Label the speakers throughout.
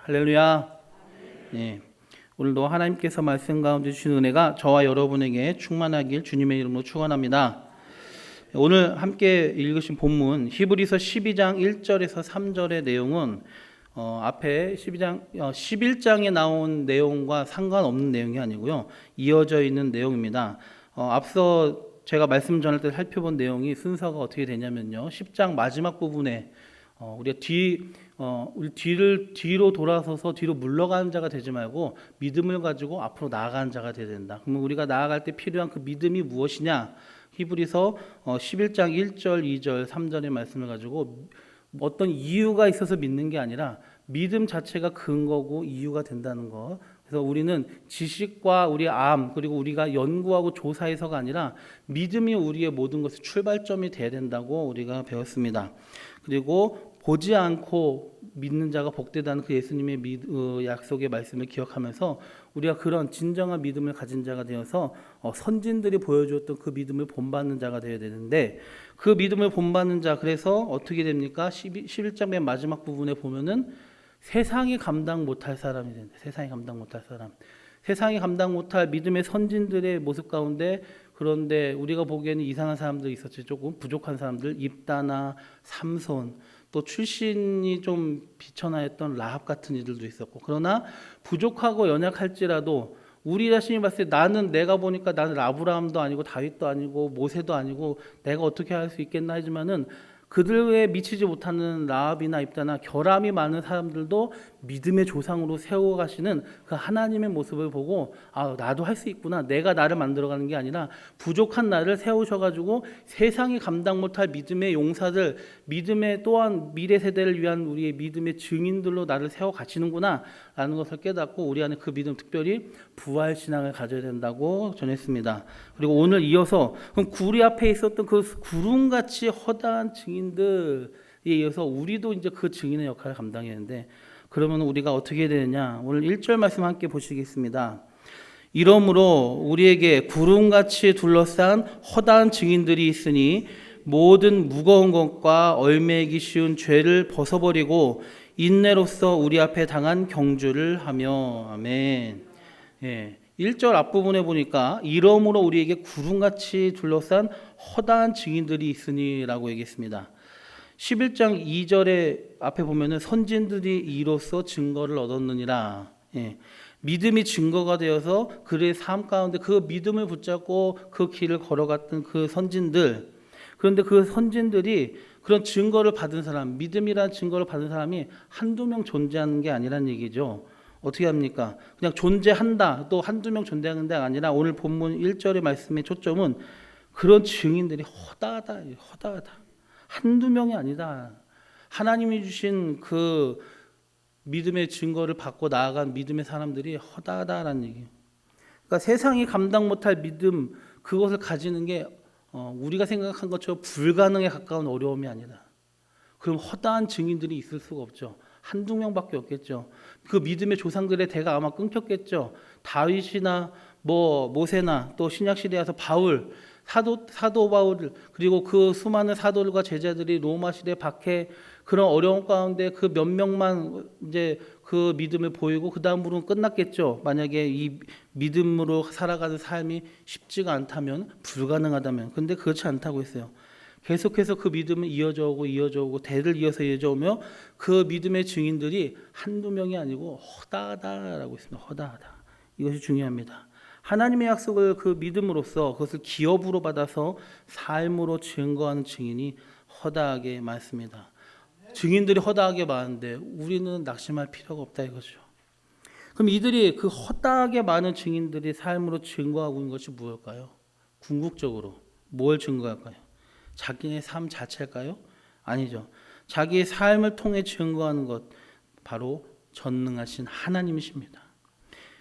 Speaker 1: 할렐루야. 네. 오늘도 하나님께서 말씀 가운데 주신 은혜가 저와 여러분에게 충만하길 주님의 이름으로 축원합니다. 오늘 함께 읽으신 본문 히브리서 12장 1절에서 3절의 내용은 앞에 11장에 나온 내용과 상관없는 내용이 아니고요. 이어져 있는 내용입니다. 앞서 제가 말씀 전할 때 살펴본 내용이 순서가 어떻게 되냐면요. 10장 마지막 부분에 우리가 뒤로 돌아서서 뒤로 물러가는 자가 되지 말고 믿음을 가지고 앞으로 나아가는 자가 되어야 된다. 그러면 우리가 나아갈 때 필요한 그 믿음이 무엇이냐? 히브리서 11장 1절, 2절, 3절의 말씀을 가지고 어떤 이유가 있어서 믿는 게 아니라 믿음 자체가 근거고 이유가 된다는 것. 그래서 우리는 지식과 우리의 암 그리고 우리가 연구하고 조사해서가 아니라 믿음이 우리의 모든 것의 출발점이 돼야 된다고 우리가 배웠습니다. 그리고 보지 않고 믿는 자가 복되다는 그 예수님의 약속의 말씀을 기억하면서 우리가 그런 진정한 믿음을 가진 자가 되어서 선진들이 보여주었던 그 믿음을 본받는 자가 되어야 되는데 그 믿음을 본받는 자 그래서 어떻게 됩니까? 11장 맨 마지막 부분에 보면은 세상이 감당 못할 사람이 된다. 세상이 감당 못할 사람. 세상이 감당 못할 믿음의 선진들의 모습 가운데 그런데 우리가 보기에는 이상한 사람들이 있었지. 조금 부족한 사람들 입다나 삼손 또 출신이 좀 비천하였던 라합 같은 이들도 있었고 그러나 부족하고 연약할지라도 우리 자신이 봤을 때 내가 보니까 나는 아브라함도 아니고 다윗도 아니고 모세도 아니고 내가 어떻게 할 수 있겠나 하지만은 그들에 미치지 못하는 라합이나 입다나 결함이 많은 사람들도 믿음의 조상으로 세워가시는 그 하나님의 모습을 보고 나도 할 수 있구나. 내가 나를 만들어가는 게 아니라 부족한 나를 세우셔가지고 세상이 감당 못할 믿음의 용사들, 믿음의 또한 미래 세대를 위한 우리의 믿음의 증인들로 나를 세워가시는구나 라는 것을 깨닫고 우리 안에 그 믿음 특별히 부활신앙을 가져야 된다고 전했습니다. 그리고 오늘 이어서 그럼 구리 앞에 있었던 그 구름같이 허다한 증인들에 이어서 우리도 이제 그 증인의 역할을 감당해야 하는데 그러면 우리가 어떻게 해야 되느냐? 오늘 1절 말씀 함께 보시겠습니다. 이러므로 우리에게 구름같이 둘러싼 허다한 증인들이 있으니 모든 무거운 것과 얽매이기 쉬운 죄를 벗어버리고 인내로써 우리 앞에 당한 경주를 하며 아멘. 1절 앞부분에 보니까 이러므로 우리에게 구름같이 둘러싼 허다한 증인들이 있으니라고 얘기했습니다. 11장 2절에 앞에 보면은 선진들이 이로써 증거를 얻었느니라. 믿음이 증거가 되어서 그의 삶 가운데 그 믿음을 붙잡고 그 길을 걸어갔던 그 선진들. 그런데 그 선진들이 그런 증거를 받은 사람, 믿음이라는 증거를 받은 사람이 한두 명 존재하는 게 아니란 얘기죠. 어떻게 합니까? 그냥 존재한다, 또 한두 명 존재하는 게 아니라 오늘 본문 1절의 말씀의 초점은 그런 증인들이 허다하다. 한두 명이 아니다. 하나님이 주신 그 믿음의 증거를 받고 나아간 믿음의 사람들이 허다하다라는 얘기예요. 그러니까 세상이 감당 못할 믿음, 그것을 가지는 게 우리가 생각한 것처럼 불가능에 가까운 어려움이 아니다. 그럼 허다한 증인들이 있을 수가 없죠. 한두 명밖에 없겠죠. 그 믿음의 조상들의 대가 아마 끊겼겠죠. 다윗이나 모세나 또 신약시대에 와서 바울, 사도 바울 그리고 그 수많은 사도들과 제자들이 로마 시대 박해 그런 어려움 가운데 그 몇 명만 이제 그 믿음을 보이고 그 다음으로는 끝났겠죠. 만약에 이 믿음으로 살아가는 삶이 쉽지가 않다면 불가능하다면. 근데 그렇지 않다고 했어요. 계속해서 그 믿음은 이어져 오고 대를 이어서 이어져 오며 그 믿음의 증인들이 한두 명이 아니고 허다하다라고 했습니다. 허다하다. 이것이 중요합니다. 하나님의 약속을 그 믿음으로써 그것을 기업으로 받아서 삶으로 증거하는 증인이 허다하게 많습니다. 증인들이 허다하게 많은데 우리는 낙심할 필요가 없다 이거죠. 그럼 이들이 그 허다하게 많은 증인들이 삶으로 증거하고 있는 것이 무엇일까요? 궁극적으로 뭘 증거할까요? 자기의 삶 자체일까요? 아니죠. 자기의 삶을 통해 증거하는 것 바로 전능하신 하나님이십니다.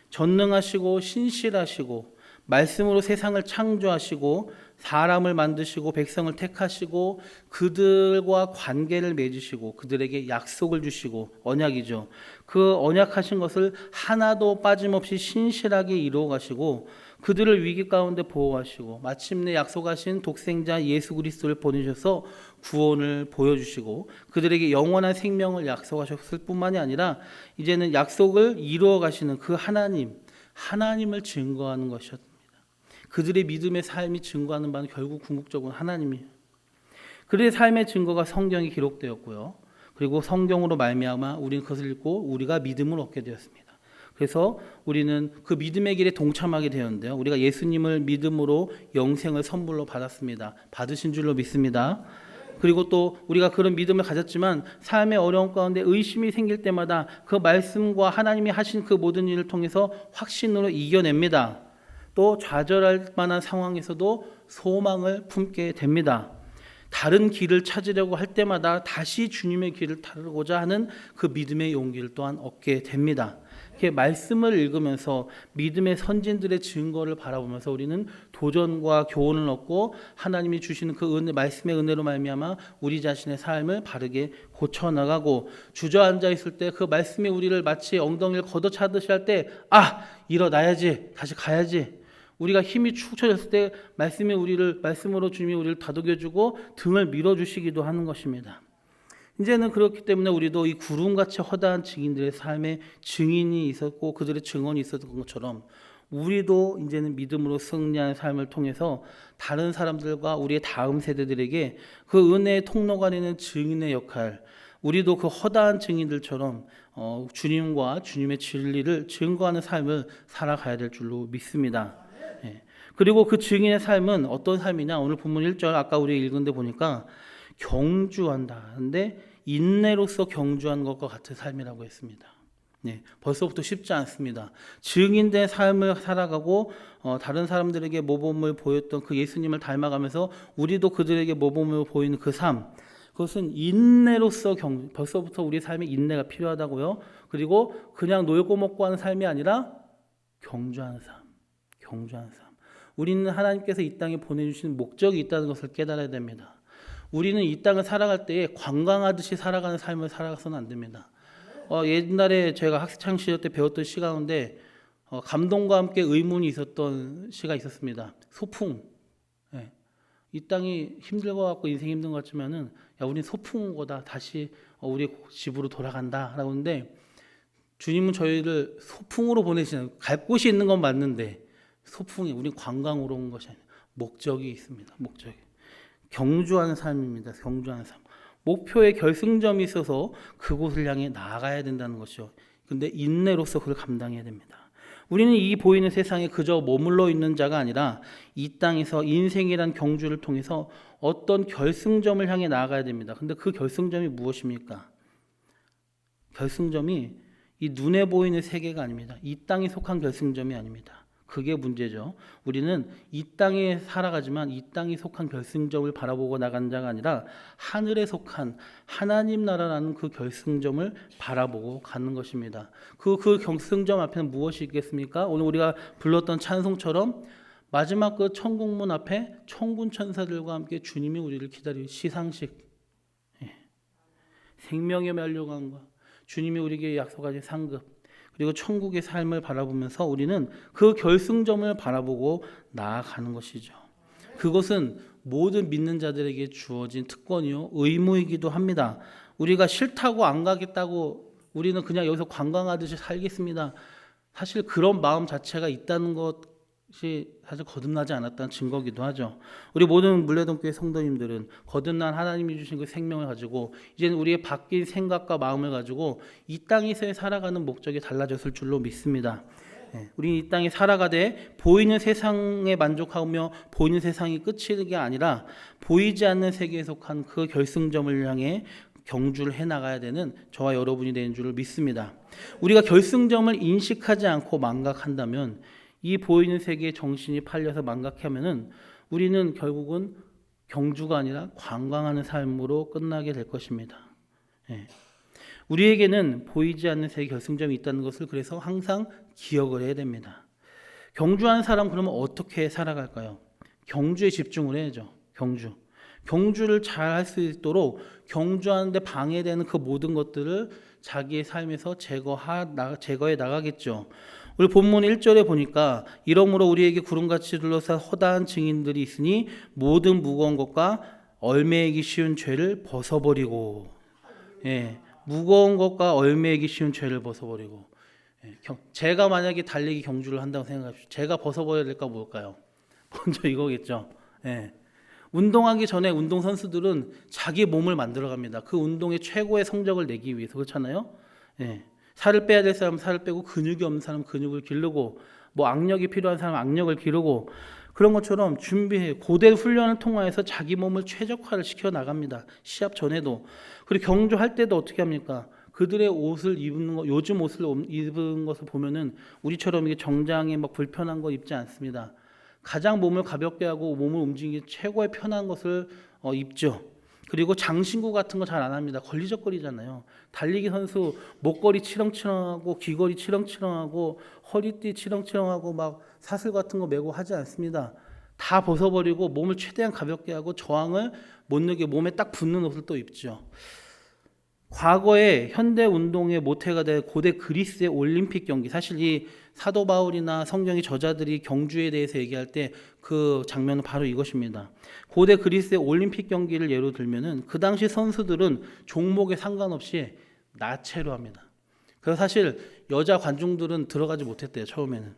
Speaker 1: 전능하시고 신실하시고 말씀으로 세상을 창조하시고 사람을 만드시고 백성을 택하시고 그들과 관계를 맺으시고 그들에게 약속을 주시고 언약이죠. 그 언약하신 것을 하나도 빠짐없이 신실하게 이루어 가시고 그들을 위기 가운데 보호하시고 마침내 약속하신 독생자 예수 그리스도를 보내셔서 구원을 보여주시고 그들에게 영원한 생명을 약속하셨을 뿐만이 아니라 이제는 약속을 이루어 가시는 그 하나님을 증거하는 것이었습니다. 그들의 믿음의 삶이 증거하는 바는 결국 궁극적으로 하나님이에요. 그들의 삶의 증거가 성경에 기록되었고요. 그리고 성경으로 말미암아 우리는 그것을 읽고 우리가 믿음을 얻게 되었습니다. 그래서 우리는 그 믿음의 길에 동참하게 되었는데요. 우리가 예수님을 믿음으로 영생을 선물로 받았습니다. 받으신 줄로 믿습니다. 그리고 또 우리가 그런 믿음을 가졌지만 삶의 어려움 가운데 의심이 생길 때마다 그 말씀과 하나님이 하신 그 모든 일을 통해서 확신으로 이겨냅니다. 또 좌절할 만한 상황에서도 소망을 품게 됩니다. 다른 길을 찾으려고 할 때마다 다시 주님의 길을 따르고자 하는 그 믿음의 용기를 또한 얻게 됩니다. 이렇게 말씀을 읽으면서 믿음의 선진들의 증거를 바라보면서 우리는 도전과 교훈을 얻고 하나님이 주시는 그 은혜, 말씀의 은혜로 말미암아 우리 자신의 삶을 바르게 고쳐나가고 주저앉아 있을 때 그 말씀이 우리를 마치 엉덩이를 걷어차듯이 할 때 일어나야지, 다시 가야지. 우리가 힘이 축 처졌을 때 말씀으로 주님이 우리를 다독여주고 등을 밀어주시기도 하는 것입니다. 이제는 그렇기 때문에 우리도 이 구름같이 허다한 증인들의 삶에 증인이 있었고 그들의 증언이 있었던 것처럼 우리도 이제는 믿음으로 승리하는 삶을 통해서 다른 사람들과 우리의 다음 세대들에게 그 은혜의 통로가 되는 증인의 역할, 우리도 그 허다한 증인들처럼 주님과 주님의 진리를 증거하는 삶을 살아가야 될 줄로 믿습니다. 그리고 그 증인의 삶은 어떤 삶이냐? 오늘 본문 1절 아까 우리 읽은 데 보니까 경주한다. 근데 인내로서 경주한 것과 같은 삶이라고 했습니다. 벌써부터 쉽지 않습니다. 증인된 삶을 살아가고 다른 사람들에게 모범을 보였던 그 예수님을 닮아가면서 우리도 그들에게 모범을 보이는 그 삶, 그것은 인내로서 벌써부터 우리의 삶에 인내가 필요하다고요. 그리고 그냥 놀고 먹고 하는 삶이 아니라 경주하는 삶. 우리는 하나님께서 이 땅에 보내주신 목적이 있다는 것을 깨달아야 됩니다. 우리는 이 땅을 살아갈 때에 관광하듯이 살아가는 삶을 살아가서는 안 됩니다. 옛날에 제가 학창 시절 때 배웠던 시 가운데 감동과 함께 의문이 있었던 시가 있었습니다. 소풍. 이 땅이 힘들 것 같고 인생이 힘든 것 같지만은 우린 소풍 거다. 다시 우리 집으로 돌아간다라고 하는데 주님은 저희를 소풍으로 보내시는, 갈 곳이 있는 건 맞는데 소풍이, 우린 관광으로 온 것이 아니라 목적이 있습니다. 목적이. 경주하는 삶입니다. 경주하는 삶. 목표에 결승점이 있어서 그곳을 향해 나아가야 된다는 것이죠. 근데 인내로서 그걸 감당해야 됩니다. 우리는 이 보이는 세상에 그저 머물러 있는 자가 아니라 이 땅에서 인생이란 경주를 통해서 어떤 결승점을 향해 나아가야 됩니다. 근데 그 결승점이 무엇입니까? 결승점이 이 눈에 보이는 세계가 아닙니다. 이 땅에 속한 결승점이 아닙니다. 그게 문제죠. 우리는 이 땅에 살아가지만 이 땅에 속한 결승점을 바라보고 나간 자가 아니라 하늘에 속한 하나님 나라라는 그 결승점을 바라보고 가는 것입니다. 그 결승점 앞에는 무엇이 있겠습니까? 오늘 우리가 불렀던 찬송처럼 마지막 그 천국문 앞에 천군 천사들과 함께 주님이 우리를 기다리는 시상식, 생명의 멸류관과 주님이 우리에게 약속하신 상급, 그리고 천국의 삶을 바라보면서 우리는 그 결승점을 바라보고 나아가는 것이죠. 그것은 모든 믿는 자들에게 주어진 특권이요 의무이기도 합니다. 우리가 싫다고 안 가겠다고 우리는 그냥 여기서 관광하듯이 살겠습니다. 사실 그런 마음 자체가 있다는 것이 사실 거듭나지 않았다는 증거기도 하죠. 우리 모든 물레동교회 성도님들은 거듭난 하나님이 주신 그 생명을 가지고 이제는 우리의 바뀐 생각과 마음을 가지고 이 땅에서의 살아가는 목적이 달라졌을 줄로 믿습니다. 우리는 이 땅에 살아가되 보이는 세상에 만족하며 보이는 세상이 끝이 게 아니라 보이지 않는 세계에 속한 그 결승점을 향해 경주를 해나가야 되는 저와 여러분이 되는 줄을 믿습니다. 우리가 결승점을 인식하지 않고 망각한다면 이 보이는 세계에 정신이 팔려서 망각하면은 우리는 결국은 경주가 아니라 관광하는 삶으로 끝나게 될 것입니다. 우리에게는 보이지 않는 세계 결승점이 있다는 것을 그래서 항상 기억을 해야 됩니다. 경주하는 사람 그러면 어떻게 살아갈까요? 경주에 집중을 해야죠. 경주를 잘 할 수 있도록 경주하는데 방해되는 그 모든 것들을 자기의 삶에서 제거해 나가겠죠. 우리 본문 1절에 보니까 이러므로 우리에게 구름같이 둘러싼 허다한 증인들이 있으니 모든 무거운 것과 얼매이기 쉬운 죄를 벗어버리고, 예, 무거운 것과 얼매이기 쉬운 죄를 벗어버리고, 예, 제가 만약에 달리기 경주를 한다고 생각합시다. 제가 벗어버려야 될까 뭘까요? 먼저 이거겠죠. 예. 운동하기 전에 운동선수들은 자기 몸을 만들어갑니다. 그 운동의 최고의 성적을 내기 위해서. 그렇잖아요. 예. 살을 빼야 될 사람은 살을 빼고, 근육이 없는 사람은 근육을 기르고, 뭐 악력이 필요한 사람은 악력을 기르고, 그런 것처럼 준비해 고대 훈련을 통해서 자기 몸을 최적화를 시켜 나갑니다. 시합 전에도. 그리고 경주할 때도 어떻게 합니까? 그들의 옷을 입는 거, 요즘 옷을 입은 것을 보면은 우리처럼 이게 정장에 막 불편한 거 입지 않습니다. 가장 몸을 가볍게 하고 몸을 움직이기 최고의 편한 것을 입죠. 그리고 장신구 같은 거 잘 안 합니다. 걸리적거리잖아요. 달리기 선수 목걸이 치렁치렁하고 귀걸이 치렁치렁하고 허리띠 치렁치렁하고 막 사슬 같은 거 메고 하지 않습니다. 다 벗어버리고 몸을 최대한 가볍게 하고 저항을 못 느끼게 몸에 딱 붙는 옷을 또 입죠. 과거에 현대 운동의 모태가 된 고대 그리스의 올림픽 경기, 사실 이 사도 바울이나 성경의 저자들이 경주에 대해서 얘기할 때 그 장면은 바로 이것입니다. 고대 그리스의 올림픽 경기를 예로 들면은 그 당시 선수들은 종목에 상관없이 나체로 합니다. 그래서 사실 여자 관중들은 들어가지 못했대요. 처음에는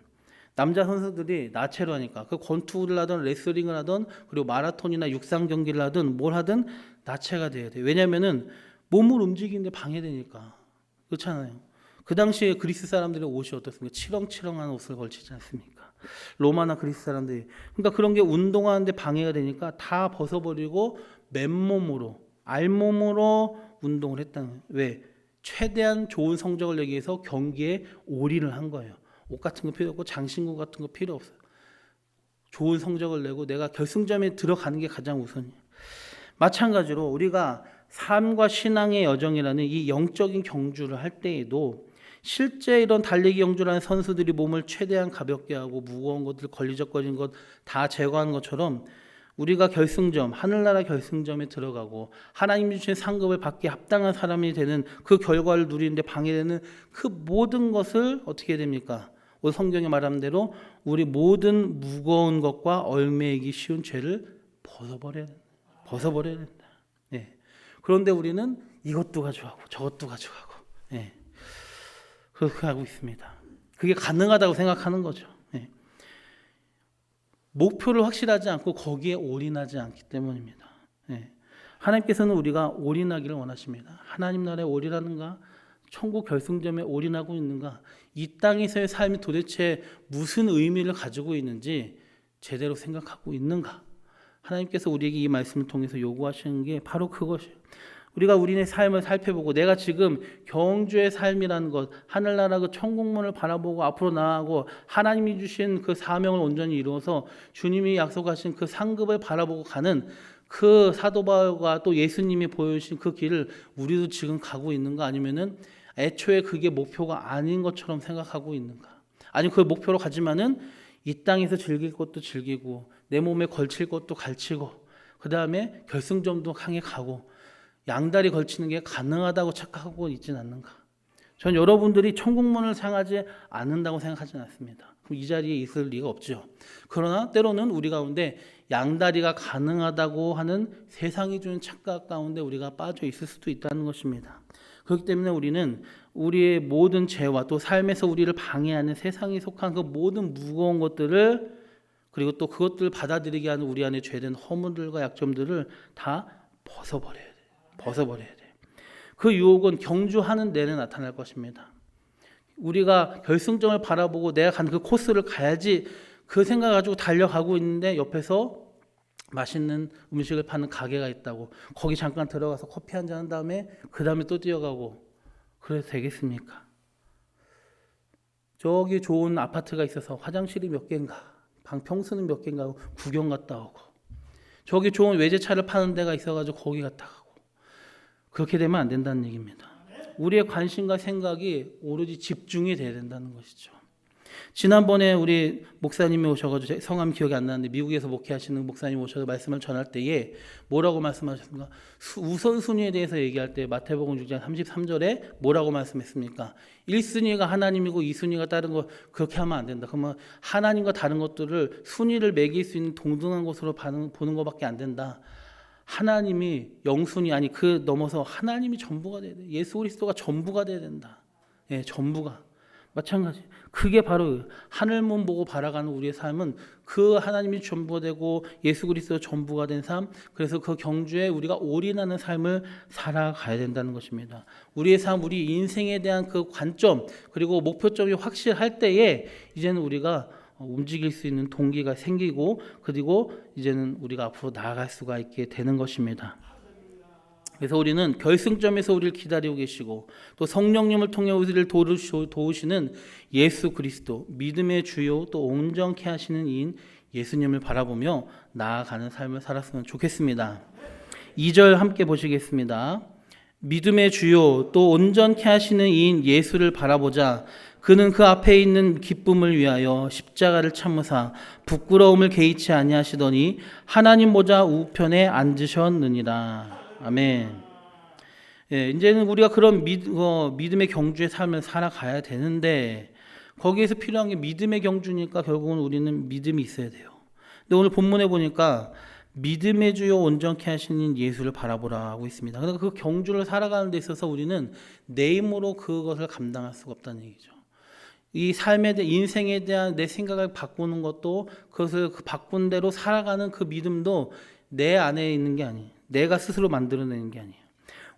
Speaker 1: 남자 선수들이 나체로 하니까 그 권투를 하든 레슬링을 하든 그리고 마라톤이나 육상 경기를 하든 뭘 하든 나체가 돼야 돼요. 왜냐면은 몸을 움직이는데 방해되니까. 그렇잖아요. 그 당시에 그리스 사람들의 옷이 어떻습니까? 치렁치렁한 옷을 걸치지 않습니까? 로마나 그리스 사람들이. 그러니까 그런 게 운동하는데 방해가 되니까 다 벗어버리고 맨몸으로, 알몸으로 운동을 했다는 거예요. 왜? 최대한 좋은 성적을 내기 위해서 경기에 올인을 한 거예요. 옷 같은 거 필요 없고 장신구 같은 거 필요 없어요. 좋은 성적을 내고 내가 결승점에 들어가는 게 가장 우선이에요. 마찬가지로 우리가 삶과 신앙의 여정이라는 이 영적인 경주를 할 때에도 실제 이런 달리기 경주를 하는 선수들이 몸을 최대한 가볍게 하고 무거운 것들 걸리적거리는 것 다 제거하는 것처럼 우리가 결승점, 하늘나라 결승점에 들어가고 하나님 주신 상급을 받기 합당한 사람이 되는 그 결과를 누리는데 방해되는 그 모든 것을 어떻게 됩니까? 오늘 성경에 말한 대로 우리 모든 무거운 것과 얼매이기 쉬운 죄를 벗어버려야 된다. 네. 그런데 우리는 이것도 가져가고 저것도 가져가고, 네. 그렇게 하고 있습니다. 그게 가능하다고 생각하는 거죠. 네. 목표를 확실하지 않고 거기에 올인하지 않기 때문입니다. 네. 하나님께서는 우리가 올인하기를 원하십니다. 하나님 나라에 올인하는가? 천국 결승점에 올인하고 있는가? 이 땅에서의 삶이 도대체 무슨 의미를 가지고 있는지 제대로 생각하고 있는가? 하나님께서 우리에게 이 말씀을 통해서 요구하시는 게 바로 그것이에요. 우리가 우리의 삶을 살펴보고 내가 지금 경주의 삶이라는 것, 하늘나라 그 천국문을 바라보고 앞으로 나아가고 하나님이 주신 그 사명을 온전히 이루어서 주님이 약속하신 그 상급을 바라보고 가는 그 사도 바울과 또 예수님이 보여주신 그 길을 우리도 지금 가고 있는가? 아니면은 애초에 그게 목표가 아닌 것처럼 생각하고 있는가? 아니면 그 목표로 가지만은 이 땅에서 즐길 것도 즐기고 내 몸에 걸칠 것도 걸치고 그 다음에 결승점도 향해 가고 양다리 걸치는 게 가능하다고 착각하고 있지는 않는가? 전 여러분들이 천국문을 향하지 않는다고 생각하지는 않습니다. 그럼 이 자리에 있을 리가 없죠. 그러나 때로는 우리 가운데 양다리가 가능하다고 하는 세상이 주는 착각 가운데 우리가 빠져 있을 수도 있다는 것입니다. 그렇기 때문에 우리는 우리의 모든 죄와 또 삶에서 우리를 방해하는 세상에 속한 그 모든 무거운 것들을 그리고 또 그것들을 받아들이게 하는 우리 안에 죄된 허물들과 약점들을 다 벗어버려야 돼요. 그 유혹은 경주하는 내내 나타날 것입니다. 우리가 결승점을 바라보고 내가 간 그 코스를 가야지 그 생각 가지고 달려가고 있는데 옆에서 맛있는 음식을 파는 가게가 있다고 거기 잠깐 들어가서 커피 한잔 한 다음에 그 다음에 또 뛰어가고 그래도 되겠습니까? 저기 좋은 아파트가 있어서 화장실이 몇 개인가 평수는 몇 개인가 하고 구경 갔다 오고 저기 좋은 외제차를 파는 데가 있어가지고 거기 갔다 가고 그렇게 되면 안 된다는 얘기입니다. 우리의 관심과 생각이 오로지 집중이 돼야 된다는 것이죠. 지난번에 우리 목사님이 오셔가지고 성함 기억이 안 나는데 미국에서 목회하시는 목사님 오셔서 말씀을 전할 때에 뭐라고 말씀하셨습니까? 우선순위에 대해서 얘기할 때 마태복음 6장 33절에 뭐라고 말씀했습니까? 1순위가 하나님이고 2순위가 다른 거 그렇게 하면 안 된다. 그러면 하나님과 다른 것들을 순위를 매길 수 있는 동등한 것으로 보는 것밖에 안 된다. 하나님이 영순위 아니 그 넘어서 하나님이 전부가 돼야 돼. 예수 그리스도가 전부가 돼야 된다. 예, 전부가. 마찬가지. 그게 바로 하늘문 보고 바라가는 우리의 삶은 그 하나님이 전부가 되고 예수 그리스도 전부가 된 삶, 그래서 그 경주에 우리가 올인하는 삶을 살아가야 된다는 것입니다. 우리의 삶, 우리 인생에 대한 그 관점 그리고 목표점이 확실할 때에 이제는 우리가 움직일 수 있는 동기가 생기고 그리고 이제는 우리가 앞으로 나아갈 수가 있게 되는 것입니다. 그래서 우리는 결승점에서 우리를 기다리고 계시고 또 성령님을 통해 우리를 도우시는 예수 그리스도, 믿음의 주요 또 온전케 하시는 이인 예수님을 바라보며 나아가는 삶을 살았으면 좋겠습니다. 2절 함께 보시겠습니다. 믿음의 주요 또 온전케 하시는 이인 예수를 바라보자. 그는 그 앞에 있는 기쁨을 위하여 십자가를 참으사 부끄러움을 개의치 아니하시더니 하나님 보좌 우편에 앉으셨느니라. 아멘. 예, 이제는 우리가 그런 믿음의 경주의 삶을 살아가야 되는데 거기에서 필요한 게 믿음의 경주니까 결국은 우리는 믿음이 있어야 돼요. 근데 오늘 본문에 보니까 믿음의 주요 온전케 하시는 예수를 바라보라 하고 있습니다. 그러니까 그 경주를 살아가는 데 있어서 우리는 내 힘으로 그것을 감당할 수가 없다는 얘기죠. 이 삶에 대한 인생에 대한 내 생각을 바꾸는 것도 그것을 바꾼 대로 살아가는 그 믿음도 내 안에 있는 게 아니에요. 내가 스스로 만들어내는 게 아니에요.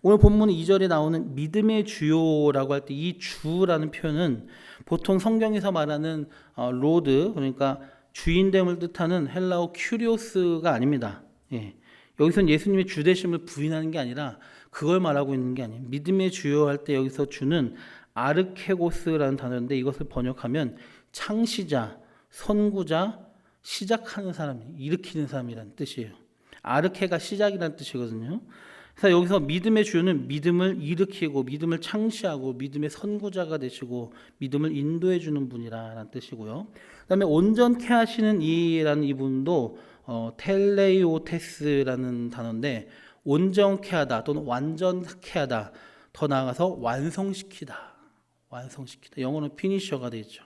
Speaker 1: 오늘 본문 2절에 나오는 믿음의 주요라고 할 때 이 주라는 표현은 보통 성경에서 말하는 로드 그러니까 주인됨을 뜻하는 헬라어 큐리오스가 아닙니다. 예. 여기서는 예수님의 주되심을 부인하는 게 아니라 그걸 말하고 있는 게 아니에요. 믿음의 주요 할 때 여기서 주는 아르케고스라는 단어인데 이것을 번역하면 창시자, 선구자, 시작하는 사람, 일으키는 사람이라는 뜻이에요. 아르케가 시작이라는 뜻이거든요. 그래서 여기서 믿음의 주요는 믿음을 일으키고 믿음을 창시하고 믿음의 선구자가 되시고 믿음을 인도해 주는 분이라는 뜻이고요. 그다음에 온전케 하시는 이라는 이분도 텔레이오테스라는 단어인데 온전케 하다 또는 완전케 하다 더 나아가서 완성시키다. 영어는 피니셔가 되죠.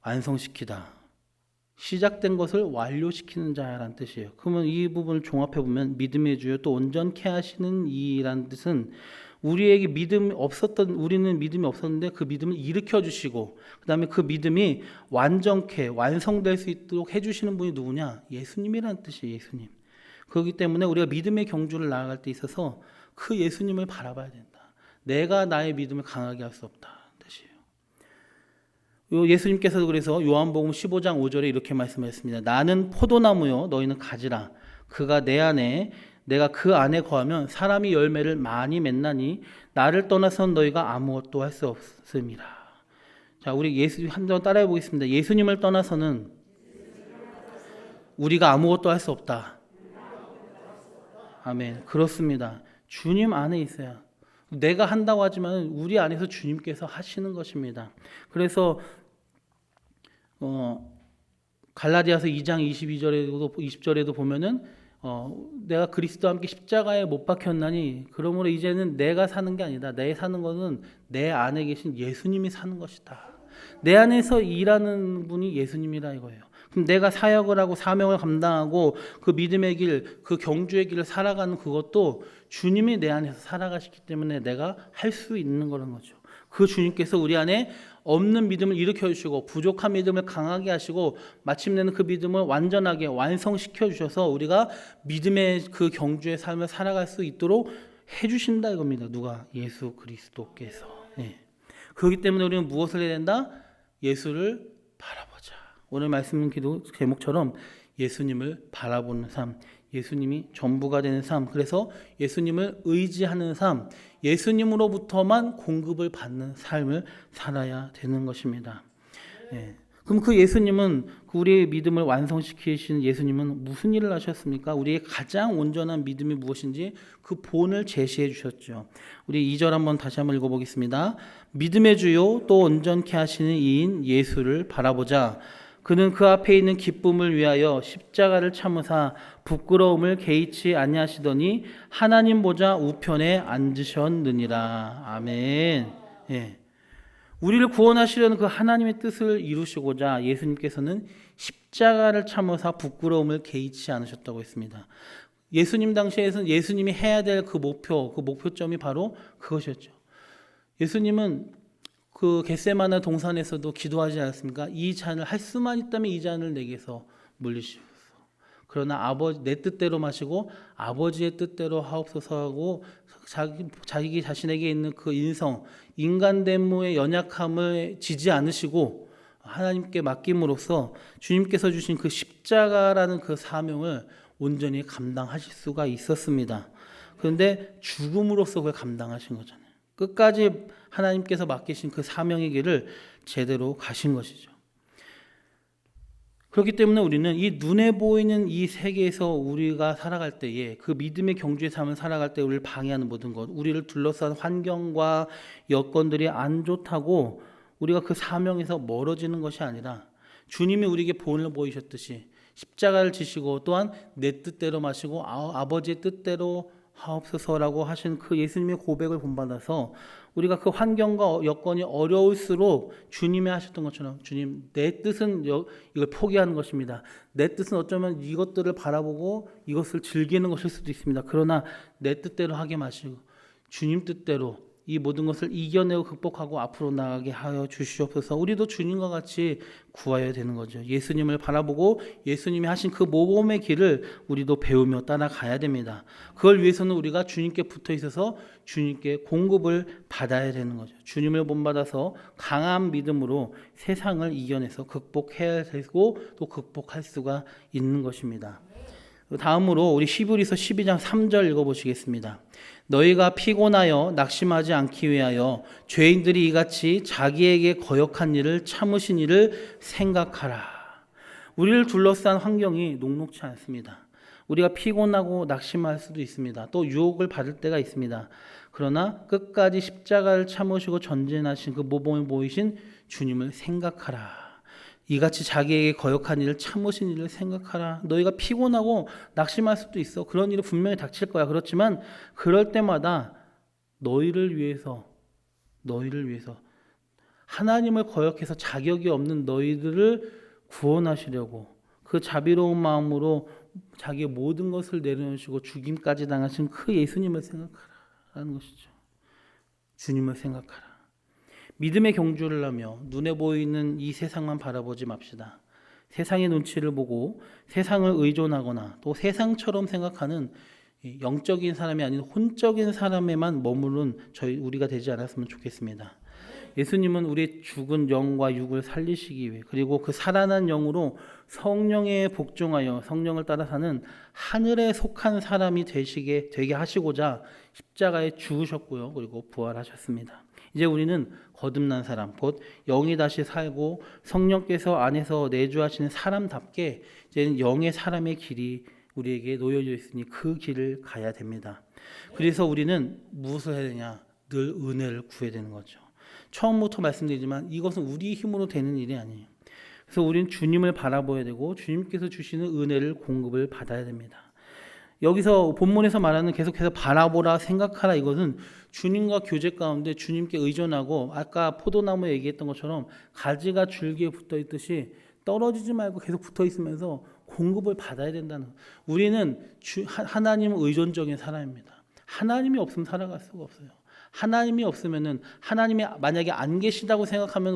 Speaker 1: 완성시키다. 시작된 것을 완료시키는 자라는 뜻이에요. 그러면 이 부분을 종합해 보면 믿음의 주요 또 온전케 하시는 이라는 뜻은 우리에게 우리는 믿음이 없었는데 그 믿음을 일으켜 주시고 그다음에 그 믿음이 완전케 완성될 수 있도록 해 주시는 분이 누구냐? 예수님이라는 뜻이에요. 예수님. 그렇기 때문에 우리가 믿음의 경주를 나아갈 때 있어서 그 예수님을 바라봐야 된다. 내가 나의 믿음을 강하게 할 수 없다. 예수님께서도 그래서 요한복음 15장 5절에 이렇게 말씀하셨습니다. 나는 포도나무요 너희는 가지라. 그가 내 안에 내가 그 안에 거하면 사람이 열매를 많이 맺나니 나를 떠나선 너희가 아무것도 할 수 없음이라. 자, 우리 예수 한번 따라해 보겠습니다. 예수님을 떠나서는 우리가 아무것도 할 수 없다. 아멘. 그렇습니다. 주님 안에 있어야. 내가 한다고 하지만 우리 안에서 주님께서 하시는 것입니다. 그래서 갈라디아서 2장 22절에도 20절에도 보면은 내가 그리스도와 함께 십자가에 못 박혔나니 그러므로 이제는 내가 사는 게 아니다. 내 사는 것은 내 안에 계신 예수님이 사는 것이다. 내 안에서 일하는 분이 예수님이라 이거예요. 그럼 내가 사역을 하고 사명을 감당하고 그 믿음의 길, 그 경주의 길을 살아가는 그것도 주님이 내 안에서 살아가시기 때문에 내가 할 수 있는 거라는 거죠. 그 주님께서 우리 안에 없는 믿음을 일으켜 주시고 부족한 믿음을 강하게 하시고 마침내는 그 믿음을 완전하게 완성시켜 주셔서 우리가 믿음의 그 경주의 삶을 살아갈 수 있도록 해주신다 이겁니다. 누가? 예수 그리스도께서. 네. 그렇기 때문에 우리는 무엇을 해야 된다? 예수를 바라보자. 오늘 말씀 기도 제목처럼 예수님을 바라보는 삶, 예수님이 전부가 되는 삶, 그래서 예수님을 의지하는 삶, 예수님으로부터만 공급을 받는 삶을 살아야 되는 것입니다. 예. 그럼 그 예수님은, 그 우리의 믿음을 완성시키시는 예수님은 무슨 일을 하셨습니까? 우리의 가장 온전한 믿음이 무엇인지 그 본을 제시해 주셨죠. 우리 2절 한번 다시 한번 읽어보겠습니다. 믿음의 주요 또 온전케 하시는 이인 예수를 바라보자. 그는 그 앞에 있는 기쁨을 위하여 십자가를 참으사 부끄러움을 개의치 아니하시더니 하나님 보좌 우편에 앉으셨느니라. 아멘. 예. 우리를 구원하시려는 그 하나님의 뜻을 이루시고자 예수님께서는 십자가를 참으사 부끄러움을 개의치 않으셨다고 했습니다. 예수님 당시에는 예수님이 해야 될 그 목표점이 바로 그것이었죠. 예수님은 그 겟세마네 동산에서도 기도하지 않았습니까? 이 잔을 할 수만 있다면 이 잔을 내게서 물리시옵소서. 그러나 내 뜻대로 마시고 아버지의 뜻대로 하옵소서 하고 자기 자신에게 있는 그 인간 대모의 연약함을 지지 않으시고 하나님께 맡김으로써 주님께서 주신 그 십자가라는 그 사명을 온전히 감당하실 수가 있었습니다. 그런데 죽음으로써 그걸 감당하신 거잖아요. 끝까지 하나님께서 맡기신 그 사명의 길을 제대로 가신 것이죠. 그렇기 때문에 우리는 이 눈에 보이는 이 세계에서 우리가 살아갈 때에 그 믿음의 경주의 삶을 살아갈 때 우리를 방해하는 모든 것, 우리를 둘러싼 환경과 여건들이 안 좋다고 우리가 그 사명에서 멀어지는 것이 아니라 주님이 우리에게 본을 보이셨듯이 십자가를 지시고 또한 내 뜻대로 마시고 아버지의 뜻대로 하옵소서라고 하신 그 예수님의 고백을 본받아서 우리가 그 환경과 여건이 어려울수록 주님이 하셨던 것처럼 주님, 내 뜻은 이걸 포기하는 것입니다. 내 뜻은 어쩌면 이것들을 바라보고 이것을 즐기는 것일 수도 있습니다. 그러나 내 뜻대로 하게 마시고 주님 뜻대로 이 모든 것을 이겨내고 극복하고 앞으로 나가게 하여 주시옵소서. 우리도 주님과 같이 구하여야 되는 거죠. 예수님을 바라보고 예수님이 하신 그 모범의 길을 우리도 배우며 따라가야 됩니다. 그걸 위해서는 우리가 주님께 붙어 있어서 주님께 공급을 받아야 되는 거죠. 주님을 본받아서 강한 믿음으로 세상을 이겨내서 극복해야 되고 또 극복할 수가 있는 것입니다. 다음으로 우리 히브리서 12장 3절 읽어보시겠습니다. 너희가 피곤하여 낙심하지 않기 위하여 죄인들이 이같이 자기에게 거역한 일을 참으신 일을 생각하라. 우리를 둘러싼 환경이 녹록지 않습니다. 우리가 피곤하고 낙심할 수도 있습니다. 또 유혹을 받을 때가 있습니다. 그러나 끝까지 십자가를 참으시고 전진하신 그 모범을 보이신 주님을 생각하라. 이같이 자기에게 거역한 일을 참으신 일을 생각하라. 너희가 피곤하고 낙심할 수도 있어. 그런 일이 분명히 닥칠 거야. 그렇지만 그럴 때마다 너희를 위해서 하나님을 거역해서 자격이 없는 너희들을 구원하시려고 그 자비로운 마음으로 자기의 모든 것을 내려놓으시고 죽임까지 당하신 그 예수님을 생각하라는 것이죠. 주님을 생각하라. 믿음의 경주를 하며 눈에 보이는 이 세상만 바라보지 맙시다. 세상의 눈치를 보고 세상을 의존하거나 또 세상처럼 생각하는 영적인 사람이 아닌 혼적인 사람에만 머무른 우리가 되지 않았으면 좋겠습니다. 예수님은 우리의 죽은 영과 육을 살리시기 위해 그리고 그 살아난 영으로 성령에 복종하여 성령을 따라 사는 하늘에 속한 사람이 되게 하시고자 십자가에 죽으셨고요. 그리고 부활하셨습니다. 이제 우리는 거듭난 사람, 곧 영이 다시 살고 성령께서 안에서 내주하시는 사람답게 이제는 영의 사람의 길이 우리에게 놓여져 있으니 그 길을 가야 됩니다. 그래서 우리는 무엇을 해야 되냐? 늘 은혜를 구해야 되는 거죠. 처음부터 말씀드리지만 이것은 우리 힘으로 되는 일이 아니에요. 그래서 우리는 주님을 바라봐야 되고 주님께서 주시는 은혜를 공급을 받아야 됩니다. 여기서 본문에서 말하는 계속해서 바라보라 생각하라 이것은 주님과 교제 가운데 주님께 의존하고 아까 포도나무 얘기했던 것처럼 가지가 줄기에 붙어 있듯이 떨어지지 말고 계속 붙어 있으면서 공급을 받아야 된다는 우리는 하나님 의존적인 사람입니다. 하나님이 없으면 살아갈 수가 없어요. 하나님이 없으면은 하나님이 만약에 안 계시다고 생각하면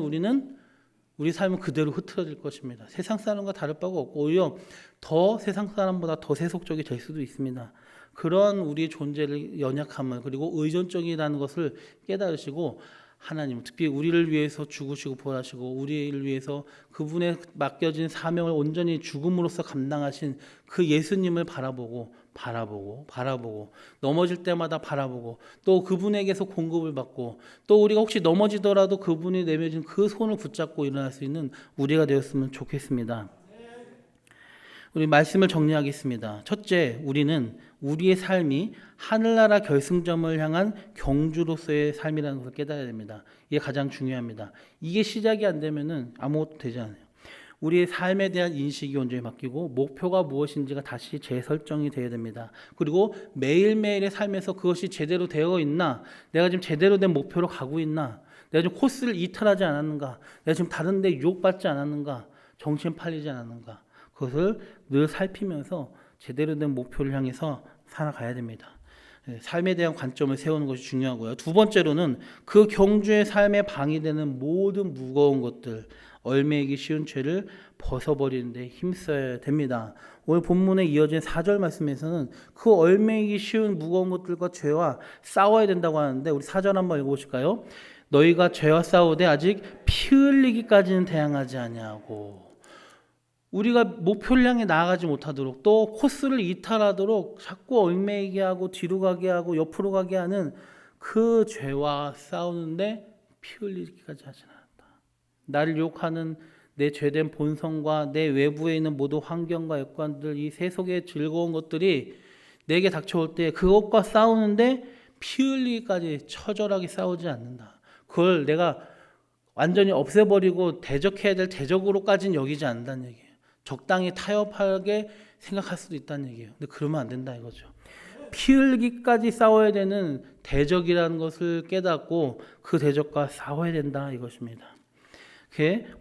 Speaker 1: 우리 삶은 그대로 흐트러질 것입니다. 세상 사람과 다를 바가 없고 오히려 더 세상 사람보다 더 세속적이 될 수도 있습니다. 그런 우리의 존재를 연약함을 그리고 의존적이라는 것을 깨달으시고 하나님 특히 우리를 위해서 죽으시고 부활하시고 우리를 위해서 그분의 맡겨진 사명을 온전히 죽음으로써 감당하신 그 예수님을 바라보고 바라보고 넘어질 때마다 바라보고 또 그분에게서 공급을 받고 또 우리가 혹시 넘어지더라도 그분이 내밀어준 그 손을 붙잡고 일어날 수 있는 우리가 되었으면 좋겠습니다. 우리 말씀을 정리하겠습니다. 첫째, 우리는 우리의 삶이 하늘나라 결승점을 향한 경주로서의 삶이라는 것을 깨달아야 됩니다. 이게 가장 중요합니다. 이게 시작이 안 되면은 아무것도 되지 않아요. 우리의 삶에 대한 인식이 온전히 바뀌고 목표가 무엇인지가 다시 재설정이 되어야 됩니다. 그리고 매일매일의 삶에서 그것이 제대로 되어 있나, 내가 지금 제대로 된 목표로 가고 있나, 내가 지금 코스를 이탈하지 않았는가, 내가 지금 다른 데 유혹받지 않았는가, 정신 팔리지 않았는가, 그것을 늘 살피면서 제대로 된 목표를 향해서 살아가야 됩니다. 삶에 대한 관점을 세우는 것이 중요하고요. 두 번째로는 그 경주의 삶에 방해되는 모든 무거운 것들, 얽매이기 쉬운 죄를 벗어버리는 데 힘써야 됩니다. 오늘 본문에 이어진 4절 말씀에서는 그 얽매이기 쉬운 무거운 것들과 죄와 싸워야 된다고 하는데 우리 4절 한번 읽어보실까요? 너희가 죄와 싸우되 아직 피 흘리기까지는 대항하지 아니하고. 우리가 목표를 향해 나아가지 못하도록 또 코스를 이탈하도록 자꾸 얽매이게 하고 뒤로 가게 하고 옆으로 가게 하는 그 죄와 싸우는데 피 흘리기까지 하지 않았다. 나를 유혹하는 내 죄된 본성과 내 외부에 있는 모든 환경과 여건들, 이 세속의 즐거운 것들이 내게 닥쳐올 때 그것과 싸우는데 피 흘리기까지 처절하게 싸우지 않는다. 그걸 내가 완전히 없애버리고 대적해야 될 대적으로까지는 여기지 않는다는 얘기예요. 적당히 타협하게 생각할 수도 있다는 얘기예요. 근데 그러면 안 된다 이거죠. 피 흘리기까지 싸워야 되는 대적이라는 것을 깨닫고 그 대적과 싸워야 된다 이것입니다.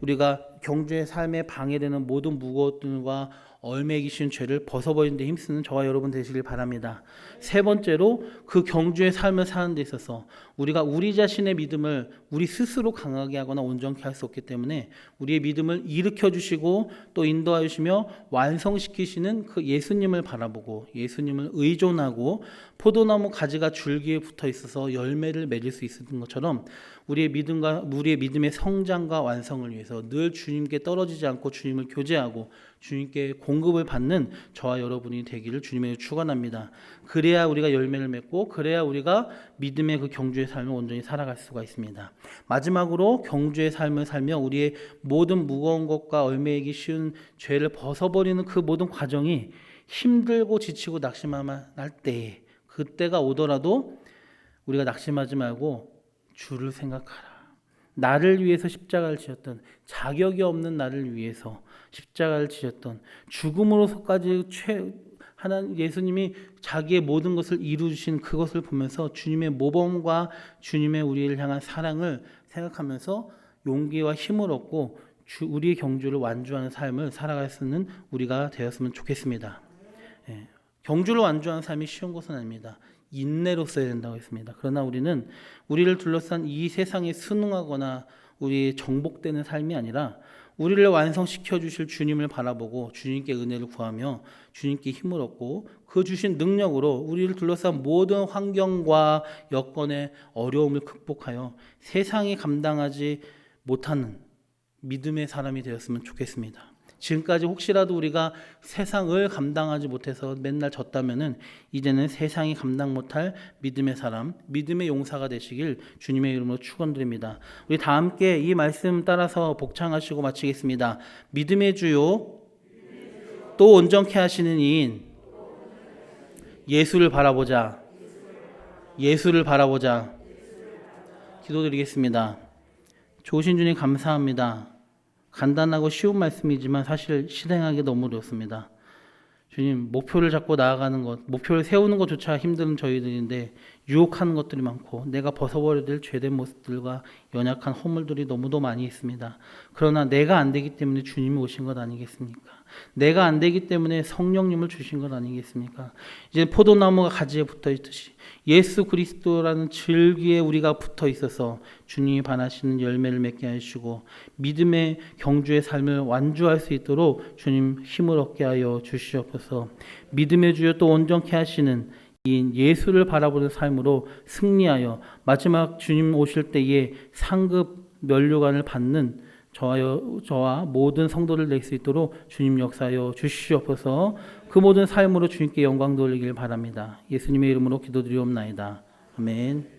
Speaker 1: 우리가 경주의 삶에 방해되는 모든 무거움과 얽매이기 쉬운 죄를 벗어버리는 데 힘쓰는 저와 여러분 되시길 바랍니다. 세 번째로 그 경주의 삶을 사는 데 있어서 우리가 우리 자신의 믿음을 우리 스스로 강하게 하거나 온전케 할 수 없기 때문에 우리의 믿음을 일으켜 주시고 또 인도하여 주시며 완성시키시는 그 예수님을 바라보고 예수님을 의존하고 포도나무 가지가 줄기에 붙어 있어서 열매를 맺을 수 있는 것처럼 우리의 믿음의 성장과 완성을 위해서 늘 주님께 떨어지지 않고 주님을 교제하고 주님께 공급을 받는 저와 여러분이 되기를 주님에게 축원합니다. 그래야 우리가 열매를 맺고 그래야 우리가 믿음의 그 경주의 삶을 온전히 살아갈 수가 있습니다. 마지막으로 경주의 삶을 살며 우리의 모든 무거운 것과 얽매이기 쉬운 죄를 벗어버리는 그 모든 과정이 힘들고 지치고 낙심할 때에 그때가 오더라도 우리가 낙심하지 말고 주를 생각하라. 나를 위해서 십자가를 지었던 자격이 없는 나를 위해서 십자가를 지었던 죽음으로서까지 하나님 예수님이 자기의 모든 것을 이루신 그것을 보면서 주님의 모범과 주님의 우리를 향한 사랑을 생각하면서 용기와 힘을 얻고 우리의 경주를 완주하는 삶을 살아갈 수 있는 우리가 되었으면 좋겠습니다. 경주를 완주하는 삶이 쉬운 것은 아닙니다. 인내로 써야 된다고 했습니다. 그러나 우리는 우리를 둘러싼 이 세상에 순응하거나 우리 정복되는 삶이 아니라 우리를 완성시켜 주실 주님을 바라보고 주님께 은혜를 구하며 주님께 힘을 얻고 그 주신 능력으로 우리를 둘러싼 모든 환경과 여건의 어려움을 극복하여 세상이 감당하지 못하는 믿음의 사람이 되었으면 좋겠습니다. 지금까지 혹시라도 우리가 세상을 감당하지 못해서 맨날 졌다면은 이제는 세상이 감당 못할 믿음의 사람, 믿음의 용사가 되시길 주님의 이름으로 축원드립니다. 우리 다 함께 이 말씀 따라서 복창하시고 마치겠습니다. 믿음의 주요 또 온전케 하시는 이인 예수를 바라보자. 예수를 바라보자. 기도드리겠습니다. 좋으신 주님 감사합니다. 간단하고 쉬운 말씀이지만 사실 실행하기 너무 어렵습니다. 주님, 목표를 잡고 나아가는 것, 목표를 세우는 것조차 힘든 저희들인데 유혹하는 것들이 많고 내가 벗어버려야 될 죄된 모습들과 연약한 허물들이 너무도 많이 있습니다. 그러나 내가 안 되기 때문에 주님이 오신 것 아니겠습니까? 내가 안 되기 때문에 성령님을 주신 것 아니겠습니까? 이제 포도나무가 가지에 붙어 있듯이 예수 그리스도라는 줄기에 우리가 붙어 있어서 주님이 반하시는 열매를 맺게 하시고 믿음의 경주의 삶을 완주할 수 있도록 주님 힘을 얻게 하여 주시옵소서. 믿음의 주여 또 온전케 하시는 이 예수를 바라보는 삶으로 승리하여 마지막 주님 오실 때에 상급 면류관을 받는 저와 모든 성도를 낼 수 있도록 주님 역사하여 주시옵소서. 그 모든 삶으로 주님께 영광 돌리길 바랍니다. 예수님의 이름으로 기도드리옵나이다. 아멘.